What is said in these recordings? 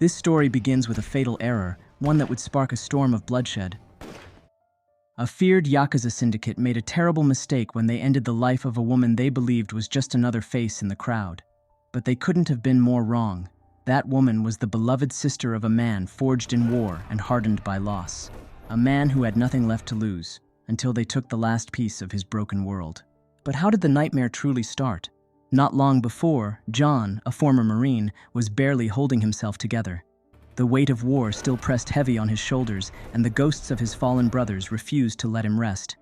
This story begins with a fatal error, one that would spark a storm of bloodshed. A feared YAKUZA syndicate made a terrible mistake when they ended the life of a woman they believed was just another face in the crowd. But they couldn't have been more wrong. That woman was the beloved sister of a man forged in war and hardened by loss. A man who had nothing left to lose, until they took the last piece of his broken world. But how did the nightmare truly start? Not long before, John, a former Marine, was barely holding himself together. The weight of war still pressed heavy on his shoulders, and the ghosts of his fallen brothers refused to let him rest.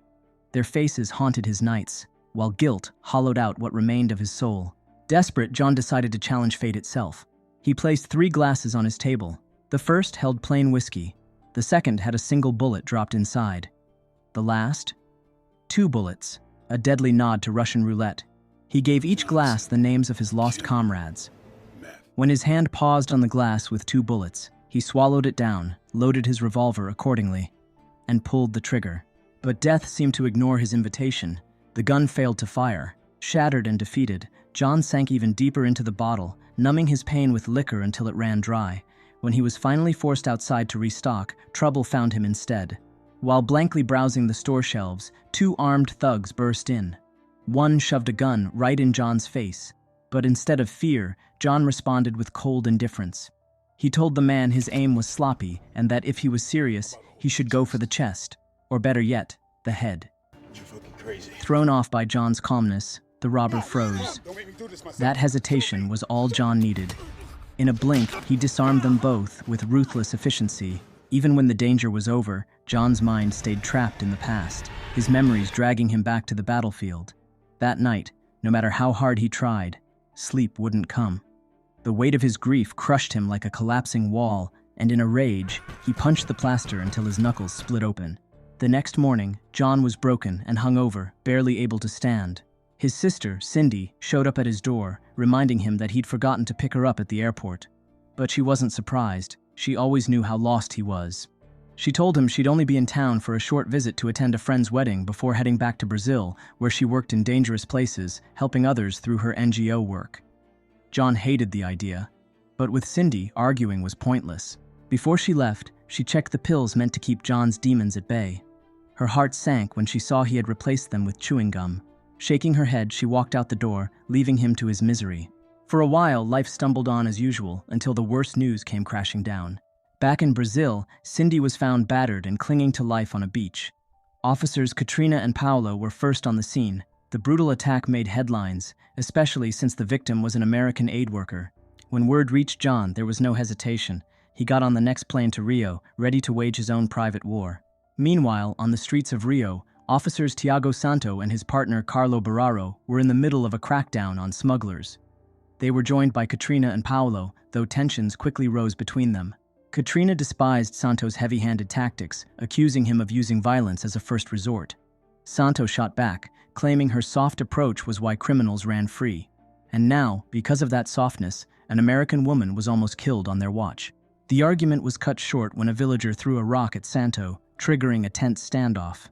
Their faces haunted his nights, while guilt hollowed out what remained of his soul. Desperate, John decided to challenge fate itself. He placed 3 glasses on his table. The first held plain whiskey. The second had a single bullet dropped inside. The last? 2 bullets, a deadly nod to Russian roulette. He gave each glass the names of his lost comrades. When his hand paused on the glass with 2 bullets, he swallowed it down, loaded his revolver accordingly, and pulled the trigger. But death seemed to ignore his invitation. The gun failed to fire. Shattered and defeated, John sank even deeper into the bottle, numbing his pain with liquor until it ran dry. When he was finally forced outside to restock, trouble found him instead. While blankly browsing the store shelves, 2 armed thugs burst in. One shoved a gun right in John's face, but instead of fear, John responded with cold indifference. He told the man his aim was sloppy and that if he was serious, he should go for the chest, or better yet, the head. You're fucking crazy. Thrown off by John's calmness, the robber froze. That hesitation was all John needed. In a blink, he disarmed them both with ruthless efficiency. Even when the danger was over, John's mind stayed trapped in the past, his memories dragging him back to the battlefield. That night, no matter how hard he tried, sleep wouldn't come. The weight of his grief crushed him like a collapsing wall, and in a rage, he punched the plaster until his knuckles split open. The next morning, John was broken and hungover, barely able to stand. His sister, Cindy, showed up at his door, reminding him that he'd forgotten to pick her up at the airport. But she wasn't surprised. She always knew how lost he was. She told him she'd only be in town for a short visit to attend a friend's wedding before heading back to Brazil, where she worked in dangerous places, helping others through her NGO work. John hated the idea, but with Cindy, arguing was pointless. Before she left, she checked the pills meant to keep John's demons at bay. Her heart sank when she saw he had replaced them with chewing gum. Shaking her head, she walked out the door, leaving him to his misery. For a while, life stumbled on as usual until the worst news came crashing down. Back in Brazil, Cindy was found battered and clinging to life on a beach. Officers Katrina and Paulo were first on the scene. The brutal attack made headlines, especially since the victim was an American aid worker. When word reached John, there was no hesitation. He got on the next plane to Rio, ready to wage his own private war. Meanwhile, on the streets of Rio, officers Tiago Santo and his partner Carlo Barraro were in the middle of a crackdown on smugglers. They were joined by Katrina and Paulo, though tensions quickly rose between them. Katrina despised Santo's heavy-handed tactics, accusing him of using violence as a first resort. Santo shot back, claiming her soft approach was why criminals ran free. And now, because of that softness, an American woman was almost killed on their watch. The argument was cut short when a villager threw a rock at Santo, triggering a tense standoff.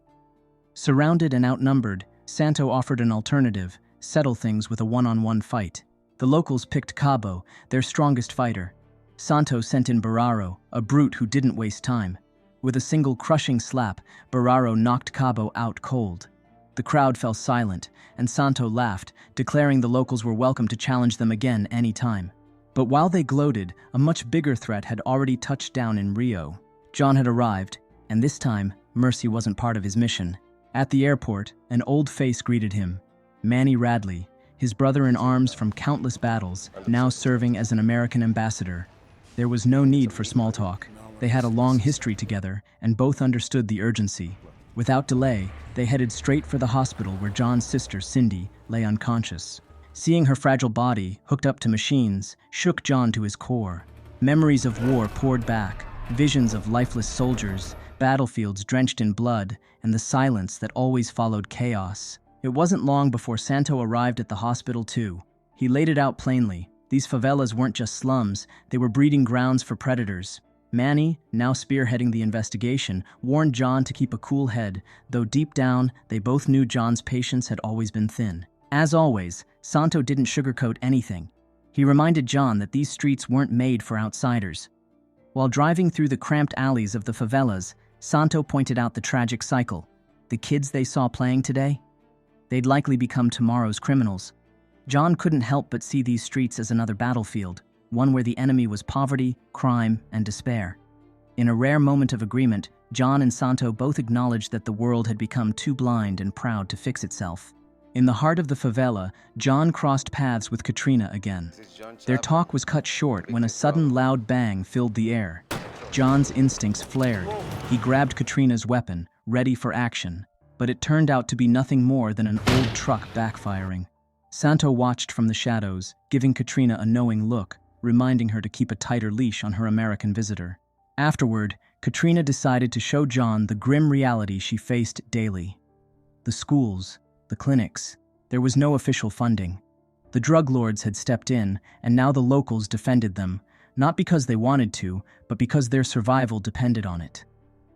Surrounded and outnumbered, Santo offered an alternative: settle things with a one-on-one fight. The locals picked Cabo, their strongest fighter. Santo sent in Barraro, a brute who didn't waste time. With a single crushing slap, Barraro knocked Cabo out cold. The crowd fell silent, and Santo laughed, declaring the locals were welcome to challenge them again any time. But while they gloated, a much bigger threat had already touched down in Rio. John had arrived, and this time, mercy wasn't part of his mission. At the airport, an old face greeted him. Manny Radley, his brother in arms from countless battles, now serving as an American ambassador. There was no need for small talk. They had a long history together, and both understood the urgency. Without delay, they headed straight for the hospital where John's sister, Cindy, lay unconscious. Seeing her fragile body, hooked up to machines, shook John to his core. Memories of war poured back, visions of lifeless soldiers, battlefields drenched in blood, and the silence that always followed chaos. It wasn't long before Santo arrived at the hospital too. He laid it out plainly. These favelas weren't just slums, they were breeding grounds for predators. Manny, now spearheading the investigation, warned John to keep a cool head, though deep down, they both knew John's patience had always been thin. As always, Santo didn't sugarcoat anything. He reminded John that these streets weren't made for outsiders. While driving through the cramped alleys of the favelas, Santo pointed out the tragic cycle. The kids they saw playing today? They'd likely become tomorrow's criminals. John couldn't help but see these streets as another battlefield, one where the enemy was poverty, crime, and despair. In a rare moment of agreement, John and Santo both acknowledged that the world had become too blind and proud to fix itself. In the heart of the favela, John crossed paths with Katrina again. Their talk was cut short when a sudden loud bang filled the air. John's instincts flared. He grabbed Katrina's weapon, ready for action, but it turned out to be nothing more than an old truck backfiring. Santo watched from the shadows, giving Katrina a knowing look, reminding her to keep a tighter leash on her American visitor. Afterward, Katrina decided to show John the grim reality she faced daily. The schools, the clinics, there was no official funding. The drug lords had stepped in, and now the locals defended them, not because they wanted to, but because their survival depended on it.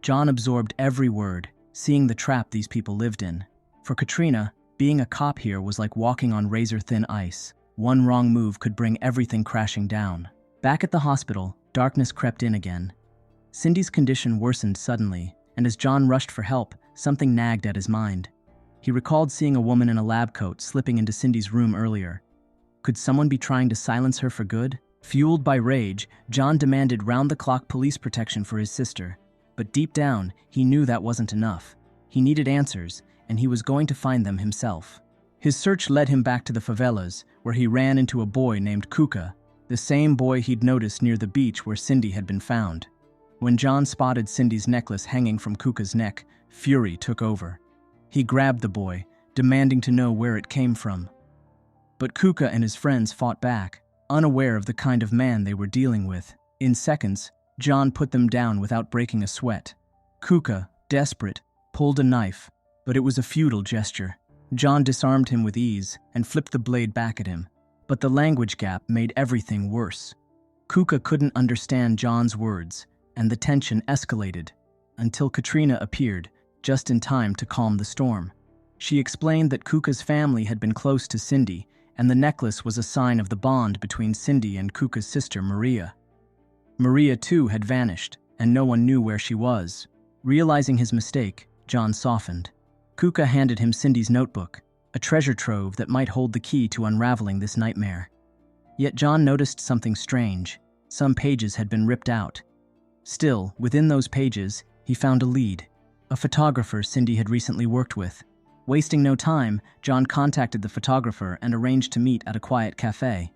John absorbed every word, seeing the trap these people lived in. For Katrina, being a cop here was like walking on razor-thin ice. One wrong move could bring everything crashing down. Back at the hospital, darkness crept in again. Cindy's condition worsened suddenly, and as John rushed for help, something nagged at his mind. He recalled seeing a woman in a lab coat slipping into Cindy's room earlier. Could someone be trying to silence her for good? Fueled by rage, John demanded round-the-clock police protection for his sister. But deep down, he knew that wasn't enough. He needed answers, and he was going to find them himself. His search led him back to the favelas, where he ran into a boy named Kuka, the same boy he'd noticed near the beach where Cindy had been found. When John spotted Cindy's necklace hanging from Kuka's neck, fury took over. He grabbed the boy, demanding to know where it came from. But Kuka and his friends fought back, unaware of the kind of man they were dealing with. In seconds, John put them down without breaking a sweat. Kuka, desperate, pulled a knife, but it was a futile gesture. John disarmed him with ease and flipped the blade back at him. But the language gap made everything worse. Kuka couldn't understand John's words, and the tension escalated, until Katrina appeared, just in time to calm the storm. She explained that Kuka's family had been close to Cindy, and the necklace was a sign of the bond between Cindy and Kuka's sister Maria. Maria, too, had vanished, and no one knew where she was. Realizing his mistake, John softened. Kuka handed him Cindy's notebook, a treasure trove that might hold the key to unraveling this nightmare. Yet John noticed something strange. Some pages had been ripped out. Still, within those pages, he found a lead. A photographer Cindy had recently worked with. Wasting no time, John contacted the photographer and arranged to meet at a quiet cafe.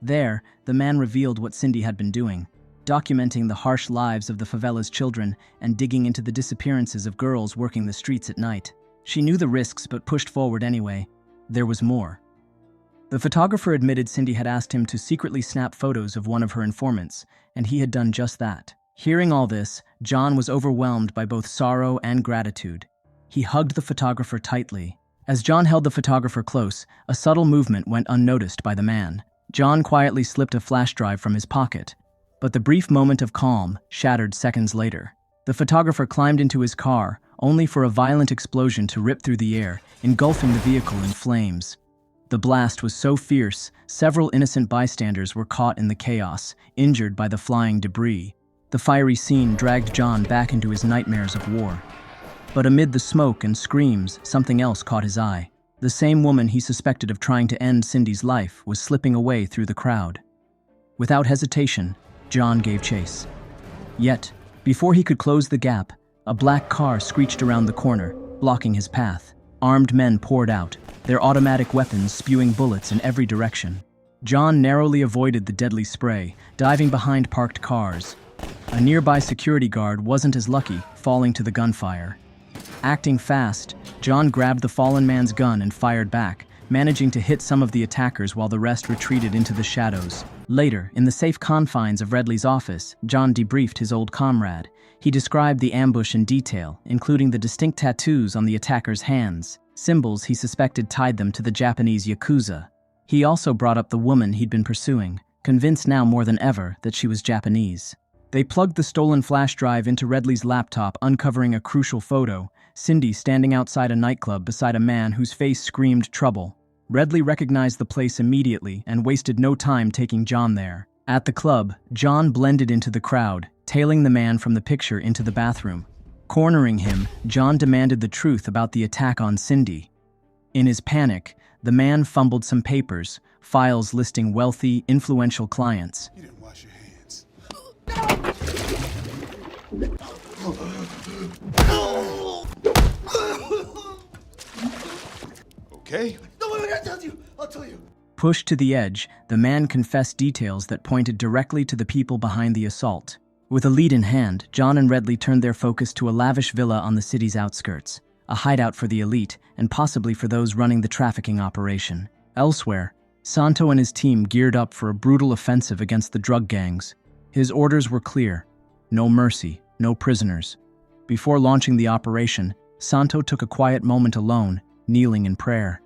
There, the man revealed what Cindy had been doing, documenting the harsh lives of the favela's children and digging into the disappearances of girls working the streets at night. She knew the risks but pushed forward anyway. There was more. The photographer admitted Cindy had asked him to secretly snap photos of one of her informants, and he had done just that. Hearing all this, John was overwhelmed by both sorrow and gratitude. He hugged the photographer tightly. As John held the photographer close, a subtle movement went unnoticed by the man. John quietly slipped a flash drive from his pocket, but the brief moment of calm shattered seconds later. The photographer climbed into his car, only for a violent explosion to rip through the air, engulfing the vehicle in flames. The blast was so fierce, several innocent bystanders were caught in the chaos, injured by the flying debris. The fiery scene dragged John back into his nightmares of war. But amid the smoke and screams, something else caught his eye. The same woman he suspected of trying to end Cindy's life was slipping away through the crowd. Without hesitation, John gave chase. Yet, before he could close the gap, a black car screeched around the corner, blocking his path. Armed men poured out, their automatic weapons spewing bullets in every direction. John narrowly avoided the deadly spray, diving behind parked cars. A nearby security guard wasn't as lucky, falling to the gunfire. Acting fast, John grabbed the fallen man's gun and fired back, managing to hit some of the attackers while the rest retreated into the shadows. Later, in the safe confines of Redley's office, John debriefed his old comrade. He described the ambush in detail, including the distinct tattoos on the attackers' hands, symbols he suspected tied them to the Japanese YAKUZA. He also brought up the woman he'd been pursuing, convinced now more than ever that she was Japanese. They plugged the stolen flash drive into Redley's laptop, uncovering a crucial photo, Cindy standing outside a nightclub beside a man whose face screamed trouble. Redley recognized the place immediately and wasted no time taking John there. At the club, John blended into the crowd, tailing the man from the picture into the bathroom. Cornering him, John demanded the truth about the attack on Cindy. In his panic, the man fumbled some papers, files listing wealthy, influential clients. You didn't wash your hands. Okay? No, wait, I'll tell you. Pushed to the edge, the man confessed details that pointed directly to the people behind the assault. With a lead in hand, John and Redley turned their focus to a lavish villa on the city's outskirts, a hideout for the elite and possibly for those running the trafficking operation. Elsewhere, Santo and his team geared up for a brutal offensive against the drug gangs. His orders were clear: no mercy, no prisoners. Before launching the operation, Santo took a quiet moment alone, kneeling in prayer.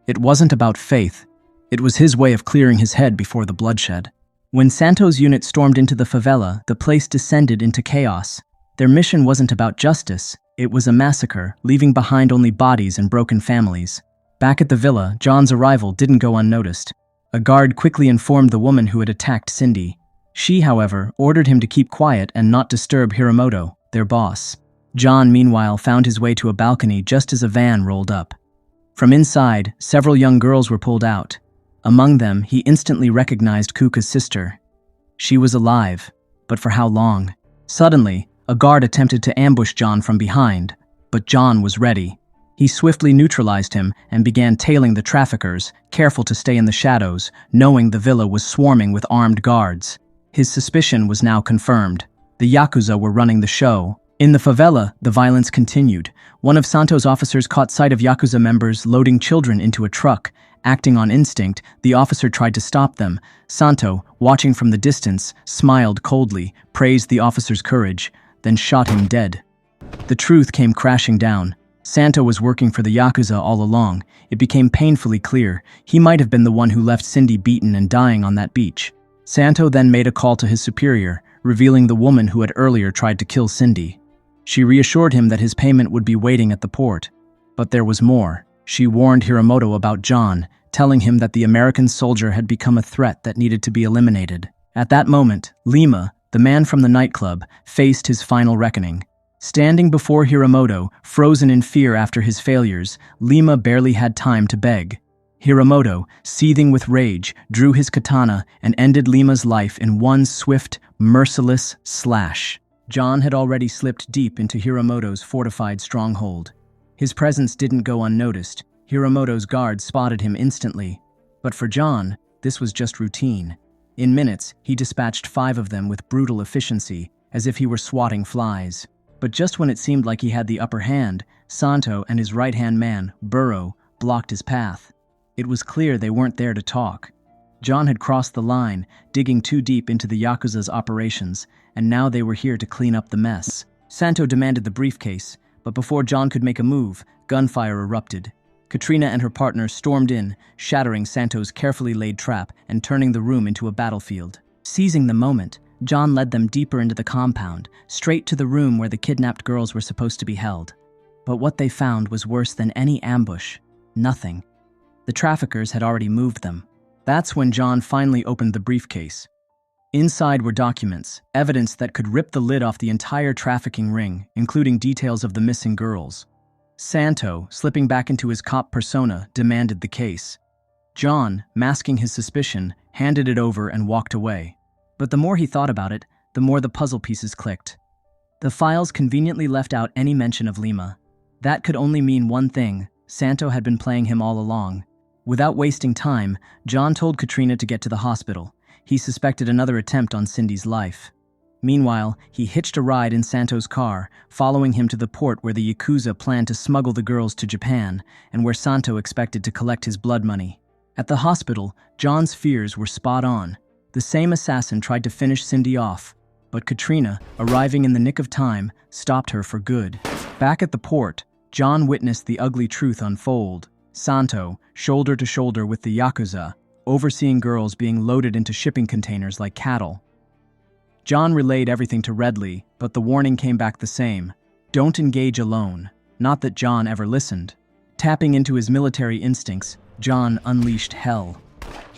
It wasn't about faith. It was his way of clearing his head before the bloodshed. When Santo's unit stormed into the favela, the place descended into chaos. Their mission wasn't about justice. It was a massacre, leaving behind only bodies and broken families. Back at the villa, John's arrival didn't go unnoticed. A guard quickly informed the woman who had attacked Cindy. She, however, ordered him to keep quiet and not disturb Hiramoto, their boss. John, meanwhile, found his way to a balcony just as a van rolled up. From inside, several young girls were pulled out. Among them, he instantly recognized Kuka's sister. She was alive, but for how long? Suddenly, a guard attempted to ambush John from behind, but John was ready. He swiftly neutralized him and began tailing the traffickers, careful to stay in the shadows, knowing the villa was swarming with armed guards. His suspicion was now confirmed. The Yakuza were running the show. In the favela, the violence continued. One of Santo's officers caught sight of Yakuza members loading children into a truck. Acting on instinct, the officer tried to stop them. Santo, watching from the distance, smiled coldly, praised the officer's courage, then shot him dead. The truth came crashing down. Santo was working for the Yakuza all along. It became painfully clear. He might have been the one who left Cindy beaten and dying on that beach. Santo then made a call to his superior, revealing the woman who had earlier tried to kill Cindy. She reassured him that his payment would be waiting at the port. But there was more. She warned Hiramoto about John, telling him that the American soldier had become a threat that needed to be eliminated. At that moment, Lima, the man from the nightclub, faced his final reckoning. Standing before Hiramoto, frozen in fear after his failures, Lima barely had time to beg. Hiramoto, seething with rage, drew his katana and ended Lima's life in one swift, merciless slash. John had already slipped deep into Hiramoto's fortified stronghold. His presence didn't go unnoticed. Hiramoto's guards spotted him instantly. But for John, this was just routine. In minutes, he dispatched 5 of them with brutal efficiency, as if he were swatting flies. But just when it seemed like he had the upper hand, Santo and his right-hand man, Burrow, blocked his path. It was clear they weren't there to talk. John had crossed the line, digging too deep into the Yakuza's operations, and now they were here to clean up the mess. Santo demanded the briefcase, but before John could make a move, gunfire erupted. Katrina and her partner stormed in, shattering Santo's carefully laid trap and turning the room into a battlefield. Seizing the moment, John led them deeper into the compound, straight to the room where the kidnapped girls were supposed to be held. But what they found was worse than any ambush. Nothing. The traffickers had already moved them. That's when John finally opened the briefcase. Inside were documents, evidence that could rip the lid off the entire trafficking ring, including details of the missing girls. Santo, slipping back into his cop persona, demanded the case. John, masking his suspicion, handed it over and walked away. But the more he thought about it, the more the puzzle pieces clicked. The files conveniently left out any mention of Lima. That could only mean one thing: Santo had been playing him all along. Without wasting time, John told Katrina to get to the hospital. He suspected another attempt on Cindy's life. Meanwhile, he hitched a ride in Santo's car, following him to the port where the Yakuza planned to smuggle the girls to Japan, and where Santo expected to collect his blood money. At the hospital, John's fears were spot on. The same assassin tried to finish Cindy off, but Katrina, arriving in the nick of time, stopped her for good. Back at the port, John witnessed the ugly truth unfold. Santo, shoulder to shoulder with the Yakuza, overseeing girls being loaded into shipping containers like cattle. John relayed everything to Redley, but the warning came back the same: don't engage alone. Not that John ever listened. Tapping into his military instincts, John unleashed hell.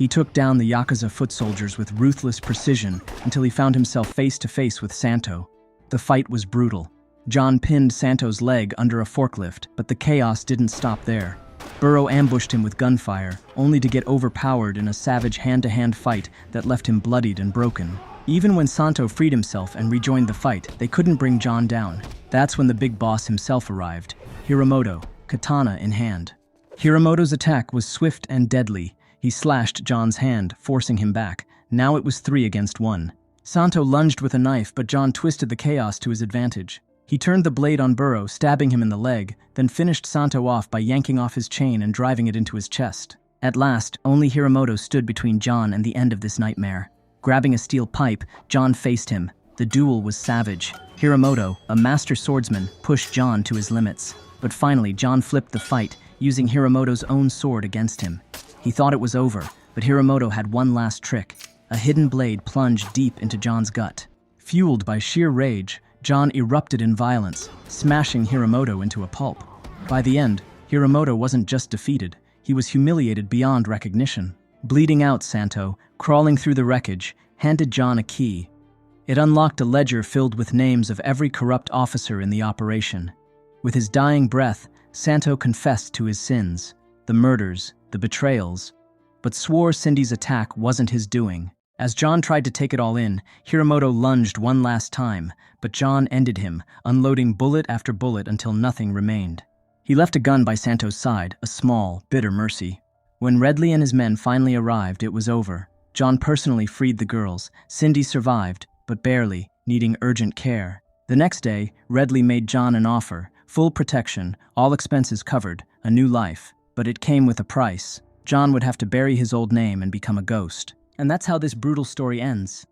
He took down the YAKUZA foot soldiers with ruthless precision until he found himself face to face with Santo. The fight was brutal. John pinned Santo's leg under a forklift, but the chaos didn't stop there. Burrow ambushed him with gunfire, only to get overpowered in a savage hand-to-hand fight that left him bloodied and broken. Even when Santo freed himself and rejoined the fight, they couldn't bring John down. That's when the big boss himself arrived, Hiromoto, katana in hand. Hiromoto's attack was swift and deadly. He slashed John's hand, forcing him back. Now it was 3 against 1. Santo lunged with a knife, but John twisted the chaos to his advantage. He turned the blade on Burrow, stabbing him in the leg, then finished Santo off by yanking off his chain and driving it into his chest. At last, only Hiromoto stood between John and the end of this nightmare. Grabbing a steel pipe, John faced him. The duel was savage. Hiromoto, a master swordsman, pushed John to his limits. But finally, John flipped the fight, using Hiromoto's own sword against him. He thought it was over, but Hiromoto had one last trick. A hidden blade plunged deep into John's gut. Fueled by sheer rage, John erupted in violence, smashing Hiromoto into a pulp. By the end, Hiromoto wasn't just defeated, he was humiliated beyond recognition. Bleeding out, Santo, crawling through the wreckage, handed John a key. It unlocked a ledger filled with names of every corrupt officer in the operation. With his dying breath, Santo confessed to his sins, the murders, the betrayals, but swore Cindy's attack wasn't his doing. As John tried to take it all in, Hiromoto lunged one last time, but John ended him, unloading bullet after bullet until nothing remained. He left a gun by Santo's side, a small, bitter mercy. When Redley and his men finally arrived, it was over. John personally freed the girls. Cindy survived, but barely, needing urgent care. The next day, Redley made John an offer, full protection, all expenses covered, a new life. But it came with a price. John would have to bury his old name and become a ghost. And that's how this brutal story ends.